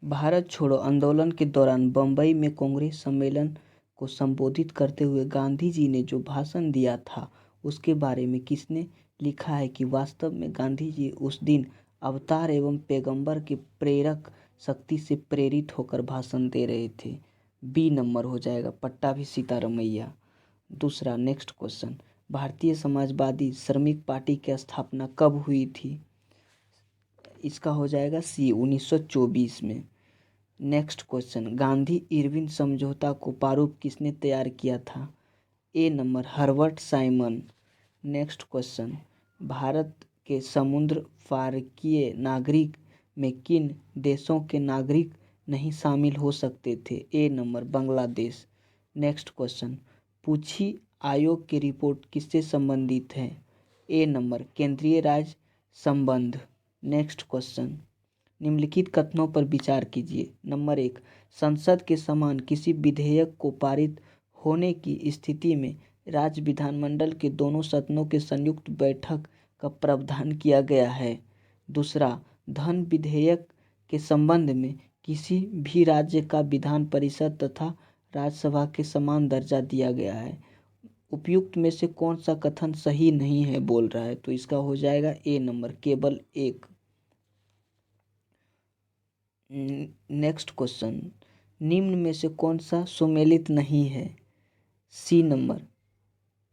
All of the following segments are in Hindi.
भारत छोड़ो आंदोलन के दौरान बम्बई में कांग्रेस सम्मेलन को संबोधित करते हुए गांधी जी ने जो भाषण दिया था उसके बारे में किसने लिखा है कि वास्तव में गांधी जी उस दिन अवतार एवं पैगंबर के प्रेरक शक्ति से प्रेरित होकर भाषण दे रहे थे। बी नंबर हो जाएगा, पट्टाभी सीतारमैया। दूसरा नेक्स्ट क्वेश्चन, भारतीय समाजवादी श्रमिक पार्टी की स्थापना कब हुई थी? इसका हो जाएगा सी 1924 में। नेक्स्ट क्वेश्चन, गांधी इरविन समझौता को प्रारूप किसने तैयार किया था? A number Herbert Simon. Next question, Bharat के समुद्र पारकीय नागरिक में किन देशों के नागरिक नहीं शामिल हो सकते थे? ए नंबर बांग्लादेश। नेक्स्ट क्वेश्चन, पूछी आयोग की रिपोर्ट किससे संबंधित है? ए नंबर केंद्रीय राज्य संबंध। नेक्स्ट क्वेश्चन, निम्नलिखित कथनों पर विचार कीजिए। नंबर 1, संसद के समान किसी विधेयक को पारित होने की स्थिति में राज्य विधानमंडल के दोनों सदनों के संयुक्त बैठक का प्रावधान किया गया है। दूसरा, धन विधेयक के संबंध में किसी भी राज्य का विधान परिषद तथा राज्यसभा के समान दर्जा दिया गया है। उपयुक्त में से कौन सा कथन सही नहीं है बोल रहा है? तो इसका हो जाएगा ए नंबर केवल एक। नेक्स्ट क्वेश्चन, निम्न में से कौन सा सुमेलित नहीं है? सी नंबर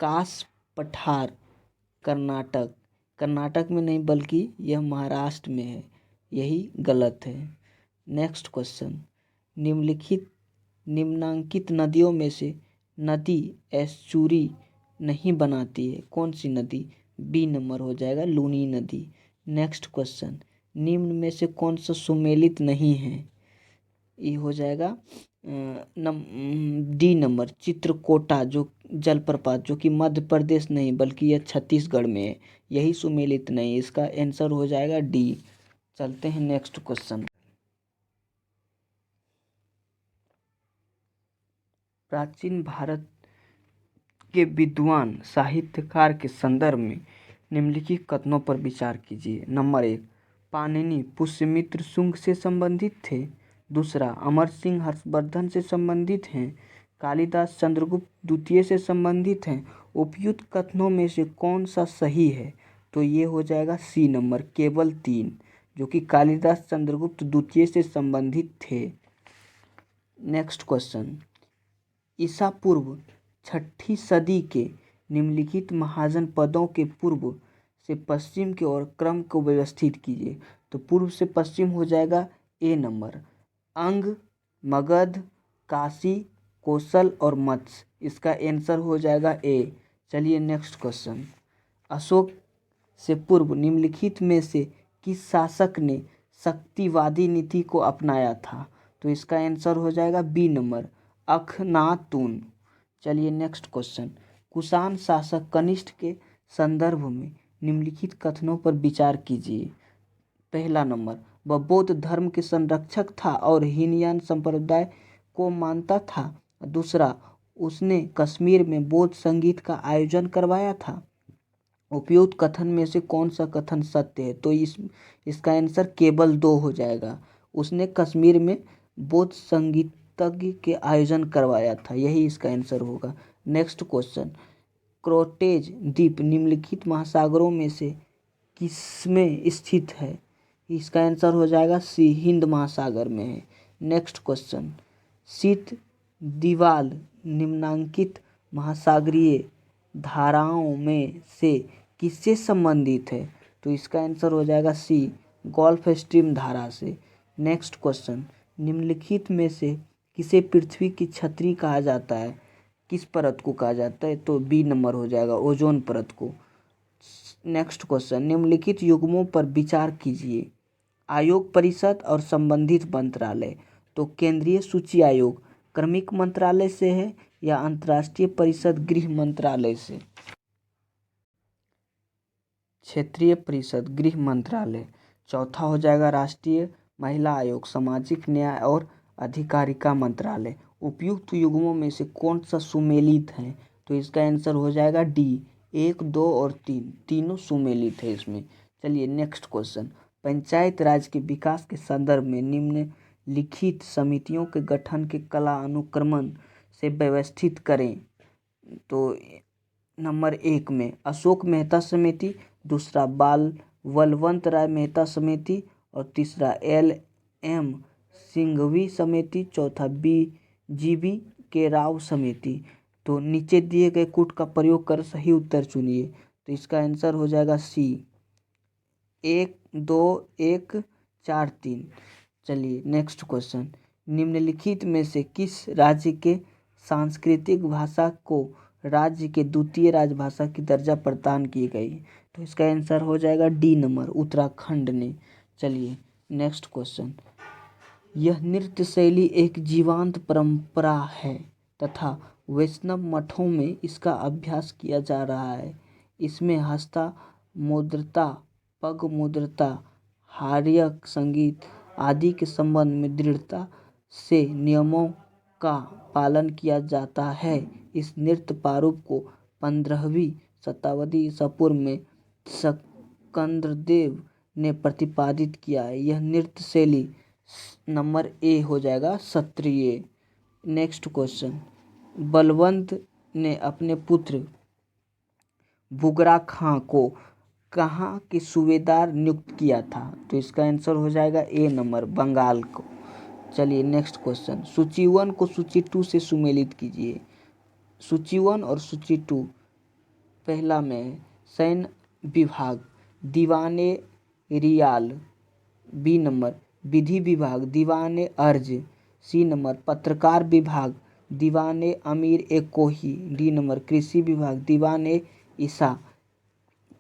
कास पठार कर्नाटक। कर्नाटक में नहीं बल्कि यह महाराष्ट्र में है, यही गलत है। नेक्स्ट क्वेश्चन, निम्नांकित नदियों में से नदी एस्चुरी नहीं बनाती है, कौन सी नदी? बी नंबर हो जाएगा लूनी नदी। नेक्स्ट क्वेश्चन, निम्न में से कौन सा सुमेलित नहीं है? ये हो जाएगा डी नंबर चित्रकोटा जो जलप्रपात, जो कि मध्य प्रदेश नहीं बल्कि यह छत्तीसगढ़ में है, यही सुमेलित नहीं। इसका आंसर हो जाएगा डी। चलते हैं नेक्स्ट क्वेश्चन। प्राचीन भारत के विद्वान साहित्यकार के संदर्भ में निम्नलिखित कथनों पर विचार कीजिए। नंबर 1, पाणिनि पुष्यमित्र शुंग से संबंधित थे। दूसरा, अमर सिंह हर्षवर्धन से संबंधित हैं। कालिदास चंद्रगुप्त द्वितीय से संबंधित हैं। उपयुक्त कथनों में से कौन सा सही है? तो ये हो जाएगा सी नंबर केवल 3, जो कि कालिदास चंद्रगुप्त द्वितीय से संबंधित थे। नेक्स्ट क्वेश्चन, ईसा पूर्व 6ठी सदी के निम्नलिखित महाजन पदों के पूर्व से पश्चिम की ओर क्रम को व्यवस्थित कीजिए। तो पूर्व से पश्चिम हो जाएगा ए नंबर अंग, मगध, काशी, कौशल और मत्स्य। इसका आंसर हो जाएगा ए। चलिए नेक्स्ट क्वेश्चन, अशोक से पूर्व निम्नलिखित में से किस शासक ने शक्तिवादी नीति को अपनाया था? तो इसका आंसर हो जाएगा बी नंबर अखनातून। चलिए नेक्स्ट क्वेश्चन, कुषाण शासक कनिष्ठ के संदर्भ में निम्नलिखित कथनों पर विचार कीजिए। पहला नंबर, वह बौद्ध धर्म के संरक्षक था और हीनयान संप्रदाय को मानता था। दूसरा, उसने कश्मीर में बौद्ध संगीत का आयोजन करवाया था। उपयुक्त कथन में से कौन सा कथन सत्य है? तो इसका आंसर केवल 2 हो जाएगा। उसने कश्मीर में बौद्ध संगीतज्ञ के आयोजन करवाया था, यही इसका आंसर होगा। नेक्स्ट क्वेश्चन, क्रोटेज द्वीप निम्नलिखित महासागरों में से किसमें स्थित है? इसका आंसर हो जाएगा सी, हिंद महासागर में है। नेक्स्ट क्वेश्चन, शीत दीवाल निम्नांकित महासागरीय धाराओं में से किससे संबंधित है? तो इसका आंसर हो जाएगा सी, गल्फ स्ट्रीम धारा से। नेक्स्ट क्वेश्चन, निम्नलिखित में से किसे पृथ्वी की छतरी कहा जाता है? किस परत को कहा जाता है? तो बी नंबर हो जाएगा ओजोन परत को। नेक्स्ट क्वेश्चन, निम्नलिखित युग्मों पर विचार कीजिए। आयोग परिषद और संबंधित मंत्रालय। तो केंद्रीय सूची आयोग क्रमिक मंत्रालय से है या अंतर्राष्ट्रीय परिषद गृह मंत्रालय से? क्षेत्रीय परिषद गृह मंत्रालय। चौथा हो जाएगा राष्ट्रीय महिला आयोग सामाजिक न्याय और अधिकारिता मंत्रालय। उपयुक्त युग्मों में से कौन सा सुमेलित है? तो इसका आंसर हो जाएगा डी, 1, 2 और 3 तीनों सुमेलित है इसमें। चलिए नेक्स्ट क्वेश्चन, पंचायत राज के विकास के संदर्भ में लिखित समितियों के गठन के कला अनुक्रमण से व्यवस्थित करें। तो नंबर 1 में अशोक मेहता समिति, दूसरा बाल बलवंत राय मेहता समिति और तीसरा LM सिंघवी समिति, चौथा BGB के राव समिति। तो नीचे दिए गए कूट का प्रयोग कर सही उत्तर चुनिए। तो इसका आंसर हो जाएगा C 1 2 1 4 3। चलिए नेक्स्ट क्वेश्चन, निम्नलिखित में से किस राज्य के सांस्कृतिक भाषा को राज्य के द्वितीय राजभाषा की दर्जा प्रदान की गई? तो इसका आंसर हो जाएगा D नंबर, उत्तराखंड ने। चलिए नेक्स्ट क्वेश्चन, यह नृत्य शैली एक जीवंत परंपरा है तथा वैष्णव मठों में इसका अभ्यास किया जा रहा है। इसमें हस्ता मुद्रता, पग मुद्रता, हार्यक संगीत आदि के संबंध में दृढ़ता से नियमों का पालन किया जाता है। इस नृत्य प्रारूप को 15वीं शताब्दी ईसा पूर्व में सिकंदरदेव ने प्रतिपादित किया है। यह नृत्य शैली नंबर A हो जाएगा क्षत्रिय। नेक्स्ट क्वेश्चन, बलवंत ने अपने पुत्र बुगरा खां को कहाँ के सूबेदार नियुक्त किया था? तो इसका आंसर हो जाएगा A नंबर, बंगाल को। चलिए नेक्स्ट क्वेश्चन, सूची 1 को सूची 2 से सुमेलित कीजिए। सूची 1 और सूची 2 पहला में सैन्य विभाग दीवाने रियाल, B नंबर विधि विभाग दीवाने अर्ज, C नंबर पत्रकार विभाग दीवाने अमीर ए कोही, D नंबर कृषि विभाग दीवाने ईसा।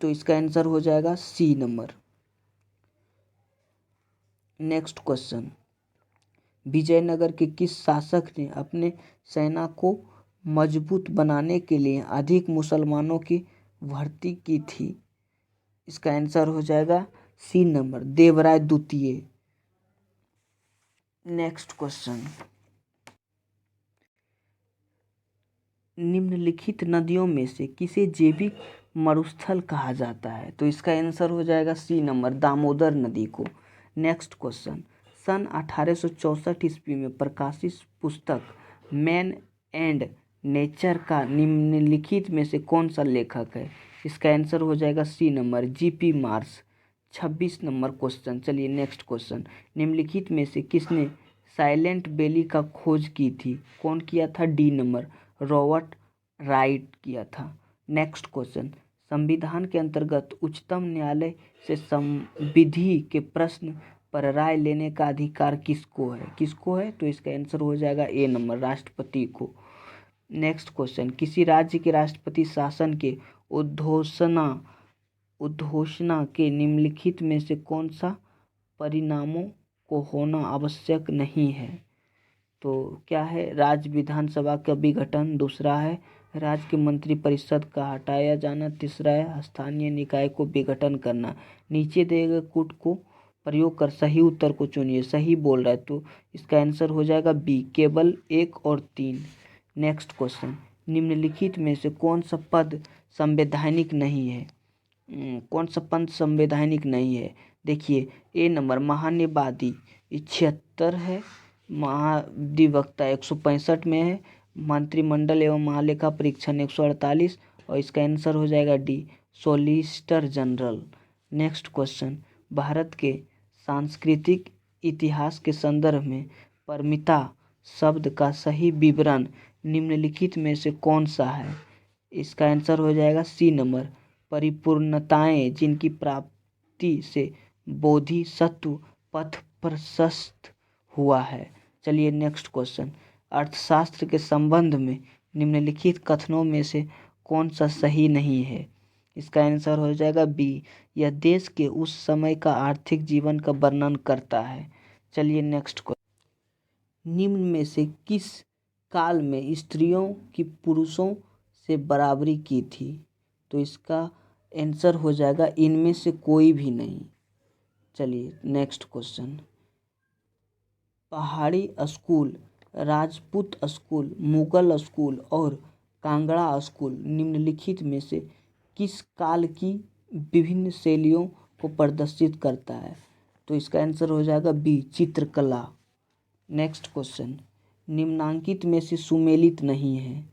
तो इसका आंसर हो जाएगा C number. Next question, Vijayanagar के किस शासक ने अपने सेना को मजबूत बनाने के लिए अधिक मुसलमानों की भर्ती की थी? इसका आंसर हो जाएगा C नंबर, देवराय द्वितीय। नेक्स्ट क्वेश्चन, निम्नलिखित नदियों में से किसे जैविक मरुस्थल कहा जाता है? तो इसका आंसर हो जाएगा C नंबर, दामोदर नदी को। नेक्स्ट क्वेश्चन, सन 1864 ईस्वी में प्रकाशित पुस्तक मैन एंड नेचर का निम्नलिखित में से कौन सा लेखक है? इसका आंसर हो जाएगा C number, GP Marsh. 26 number question. चलिए नेक्स्ट क्वेश्चन, निम्नलिखित में से किसने साइलेंट वैली का खोज की थी? कौन किया था? D नंबर, रॉबर्ट राइट किया था। नेक्स्ट क्वेश्चन, संविधान के अंतर्गत उच्चतम न्यायालय से संविधि के प्रश्न पर राय लेने का अधिकार किसको है? तो इसका आंसर हो जाएगा A नंबर, राष्ट्रपति को। नेक्स्ट क्वेश्चन, किसी राज्य के राष्ट्रपति शासन के उद्घोषणा के निम्नलिखित में से कौन सा परिणामों को होना आवश्यक नहीं है? तो क्या है? राज्य विधानसभा का विघटन, दूसरा है राज्य के मंत्रिपरिषद का हटाया जाना, तीसरा है स्थानीय निकाय को विघटन करना। नीचे दिए गए कूट को प्रयोग कर सही उत्तर को चुनिए। सही बोल रहा है तो इसका आंसर हो जाएगा B, केवल 1 और 3। नेक्स्ट क्वेश्चन, निम्नलिखित में से कौन सा पद संवैधानिक नहीं है? देखिए A नंबर, महान्यायवादी 76 है, महाधिवक्ता 165 में है, मंत्रिमंडल एवं महालेखा परीक्षण 148 और इसका आंसर हो जाएगा D, solicitor general. Next question, Bharat के सांस्कृतिक इतिहास के संदर्भ में परिमिता शब्द का सही विवरण निम्नलिखित में से कौन सा है? इसका आंसर हो जाएगा C नंबर, परिपूर्णताएं जिनकी प्राप्ति से बोधिसत्व पथ प्रशस्त हुआ है। चलिए नेक्स्ट क्वेश्चन, अर्थशास्त्र के संबंध में निम्नलिखित कथनों में से कौन सा सही नहीं है? इसका आंसर हो जाएगा B, यह देश के उस समय का आर्थिक जीवन का वर्णन करता है। चलिए नेक्स्ट क्वेश्चन, निम्न में से किस काल में स्त्रियों की पुरुषों से बराबरी की थी? तो इसका आंसर हो जाएगा इनमें से कोई भी नहीं। चलिए नेक्स्ट क्वेश्चन, पहाड़ी school, Rajput school, Mughal school और कांगड़ा स्कूल निम्नलिखित में से किस काल की विभिन्न शैलियों को प्रदर्शित करता है? तो इसका आंसर हो जाएगा B, चित्रकला। नेक्स्ट क्वेश्चन, निम्नांकित में से सुमेलित नहीं है,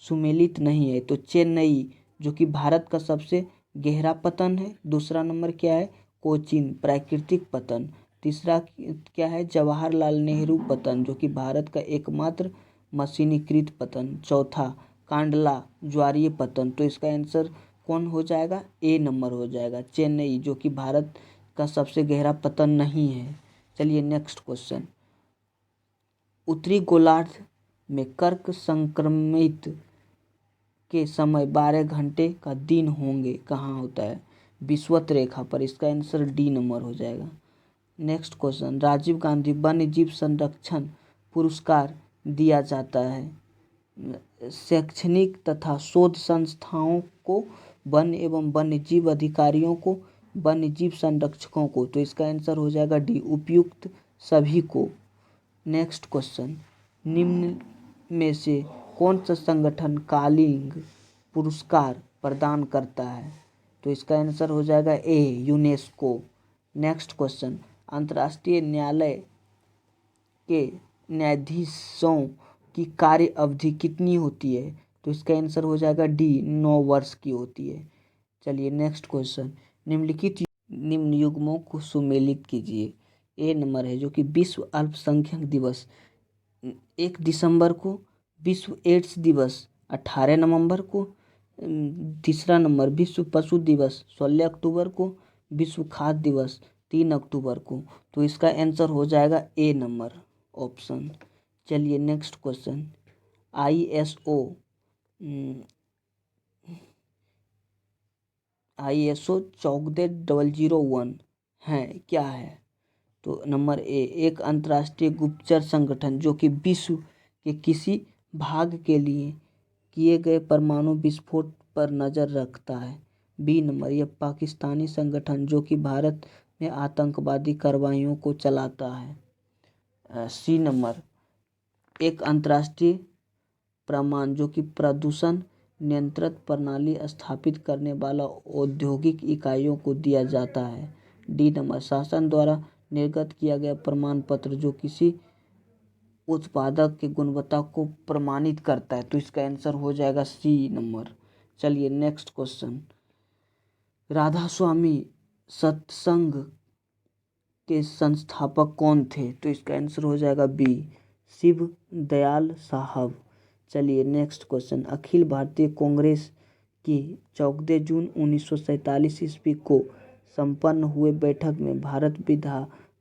सुमेलित नहीं है तो चेन्नई जो कि भारत का सबसे गहरा पतन है। दूसरा नंबर क्या है, कोचीन प्राकृतिक पतन। तीसरा क्या है, जवाहरलाल नेहरू पतन जो कि भारत का एकमात्र मशीनीकृत पतन। चौथा कांडला ज्वारीय पतन। तो इसका आंसर कौन हो जाएगा, ए नंबर हो जाएगा, चेन्नई जो कि भारत का सबसे गहरा पतन नहीं है। चलिए नेक्स्ट क्वेश्चन, उत्तरी गोलार्ध में कर्क संक्रमित के समय 12 घंटे का दिन होंगे, कहाँ होता है, विषुवत रेखा पर। इसका आंसर डी नंबर हो जाएगा। नेक्स्ट क्वेश्चन, राजीव गांधी वन्य जीव संरक्षण पुरस्कार दिया जाता है शैक्षणिक तथा शोध संस्थाओं को, वन एवं वन्य जीव अधिकारियों को, वन्य जीव संरक्षकों को। तो इसका आंसर हो जाएगा डी, उपयुक्त सभी को। नेक्स्ट क्वेश्चन, निम्न में से कौन सा संगठन कालिंग पुरस्कार प्रदान करता है। तो इसका आंसर हो जाएगा ए, यूनेस्को। नेक्स्ट क्वेश्चन, अंतर्राष्ट्रीय न्यायालय के न्यायाधीशों की कार्य अवधि कितनी होती है। तो इसका आंसर हो जाएगा डी, 9 वर्ष की होती है। चलिए नेक्स्ट क्वेश्चन, निम्नलिखित निम्न युग्मों को सुमेलित कीजिए। ए नंबर है जो कि विश्व अल्पसंख्यक दिवस 1 दिसंबर को, विश्व एड्स दिवस 18 नवंबर को, तीसरा नंबर विश्व पशु दिवस 16 अक्टूबर को, विश्व खाद्य दिवस 3 अक्टूबर को। तो इसका आंसर हो जाएगा ए नंबर, ऑप्शन। चलिए नेक्स्ट क्वेश्चन, ISO 14001 है क्या है। तो नंबर ए, एक अंतर्राष्ट्रीय गुप्तचर संगठन जो कि विश्व के किसी भाग के लिए किए गए परमाणु विस्फोट पर नज़र रखता है। बी नंबर, यह पाकिस्तानी संगठन जो कि भारत में आतंकवादी कार्रवाइयों को चलाता है। सी नंबर, एक अंतर्राष्ट्रीय प्रमाण जो कि प्रदूषण नियंत्रण प्रणाली स्थापित करने वाला औद्योगिक इकाइयों को दिया जाता है। डी नंबर, शासन द्वारा निर्गत किया गया प्रमाण पत्र जो किसी उत्पादक की गुणवत्ता को प्रमाणित करता है। तो इसका आंसर हो जाएगा सी नंबर। चलिए नेक्स्ट क्वेश्चन, राधा स्वामी सत्संग के संस्थापक कौन थे। तो इसका आंसर हो जाएगा बी, शिव दयाल साहब। चलिए नेक्स्ट क्वेश्चन, अखिल भारतीय कांग्रेस की 14 जून 1947 ईस्वी को संपन्न हुए बैठक में भारत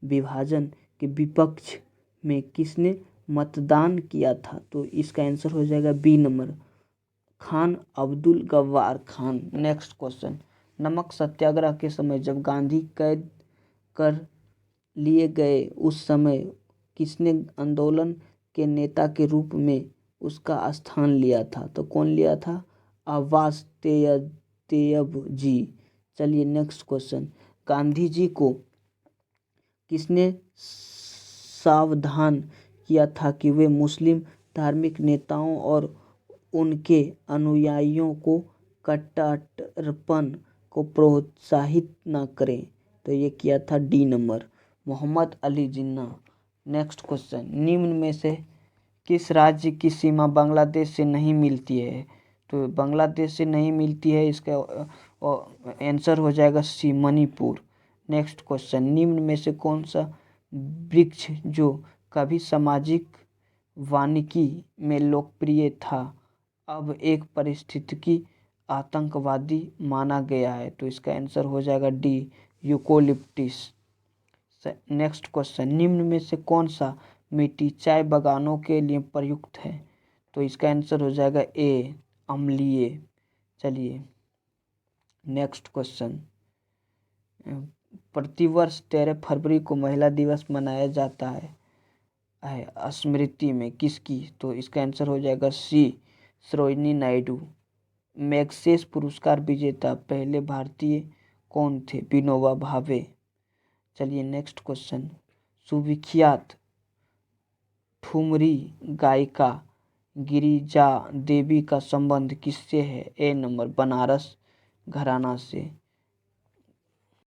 विभाजन के विपक्ष में किसने मतदान किया था। तो इसका आंसर हो जाएगा B number, Khan Abdul Ghaffar Khan. Next question, नमक सत्याग्रह के समय जब गांधी कैद कर लिए गए उस समय किसने आंदोलन के नेता के रूप में उसका स्थान लिया था। तो कौन लिया था, अब्बास तैयब जी। चलिए नेक्स्ट क्वेश्चन, गांधी जी को किसने सावधान किया था कि वे मुस्लिम धार्मिक नेताओं और उनके अनुयायियों को कट्टरपन को प्रोत्साहित न करें। तो ये किया था D number, Mohammad Ali Jinnah. Next question, निम्न में से किस राज्य की सीमा बांग्लादेश से नहीं मिलती है। तो बांग्लादेश से नहीं मिलती है, इसका आंसर हो जाएगा सी, मणिपुर। नेक्स्ट क्वेश्चन, निम्न में से कौन सा वृक्ष जो कभी सामाजिक वानिकी में लोकप्रिय था अब एक पारिस्थितिकी आतंकवादी माना गया है। तो इसका आंसर हो जाएगा डी, यूकोलिप्टिस। नेक्स्ट क्वेश्चन, निम्न में से कौन सा मिट्टी चाय बागानों के लिए प्रयुक्त है। तो इसका आंसर हो जाएगा ए, अम्लीय। चलिए नेक्स्ट क्वेश्चन, प्रतिवर्ष 13 फरवरी को महिला दिवस मनाया जाता है स्मृति में किसकी। तो इसका आंसर हो जाएगा सी, सरोजिनी नायडू। मैग्सेस पुरस्कार विजेता पहले भारतीय कौन थे, विनोबा भावे। चलिए नेक्स्ट क्वेश्चन, सुविख्यात ठुमरी गायिका गिरिजा देवी का संबंध किससे है। ए नंबर, बनारस घराना से।